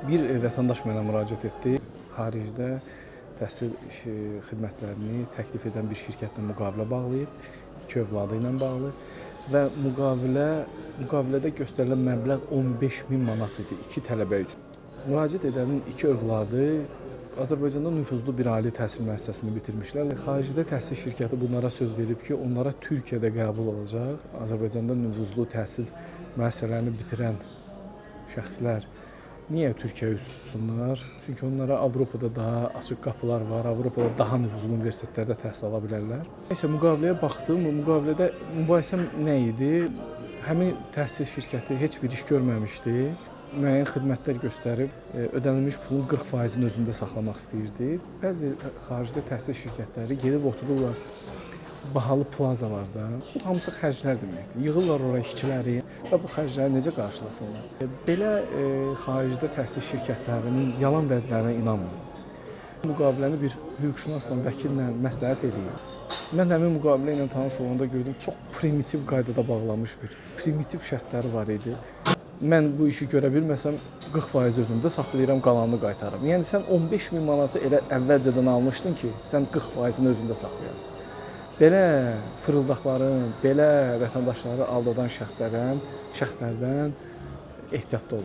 Bir vətəndaş mənə müraciət etdi. Xaricdə təhsil xidmətlərini təklif edən bir şirkətlə müqavilə bağlayıb, 2 övladı ilə bağlı və müqavilədə göstərilən məbləğ 15.000 manat idi 2 tələbə üçün. Müraciət edənin 2 övladı Azərbaycanda nüfuzlu bir ali təhsil müəssisəsini bitirmişlər. Xaricdə təhsil şirkəti bunlara söz verib ki, onlara Türkiyədə qəbul olacaq. Azərbaycanda nüfuzlu təhsil müəssisələrini bitirən şəxslər niyə Türkiyəyə üst tutsunlar? Çünki onlara Avropada daha açıq qapılar var, Avropada daha nüfuzlu universitetlərdə təhsil ala bilərlər. Nəysə, müqaviləyə baxdım. Müqavilədə mübahisəm nə idi? Həmin təhsil şirkəti heç bir iş görməmişdi. Müəyyən xidmətlər göstərib, ödənilmiş pulun 40%-ni özündə saxlamaq istəyirdi. Bəzi xaricdə təhsil şirkətləri gedib otururlar bahalı plazalarda. Bu hamısı xərclər deməkdir. Yığırlar oraya işçiləri və bu xərcləri necə qarşılasınlar? Belə xaricdə təhsil şirkətlərinin yalan vədlərinə inanmıram. Müqaviləni bir hüquqşünasla, vəkillə məsləhət edeyim. Mən həmin müqavilə ilə tanış olanda gördüm, çox primitiv qaydada bağlanmış bir primitiv şərtləri var idi. Mən bu işi görə bilməsəm 40% özümdə saxlayıram, qalanını qaytarıram. Yəni sən 15.000 manatı elə əvvəlcədən almışdın ki, sən 40%-ni özündə saxlayasan. Belə fırıldaqların, belə vətəndaşları aldadan şəxslərdən ehtiyatlı olun.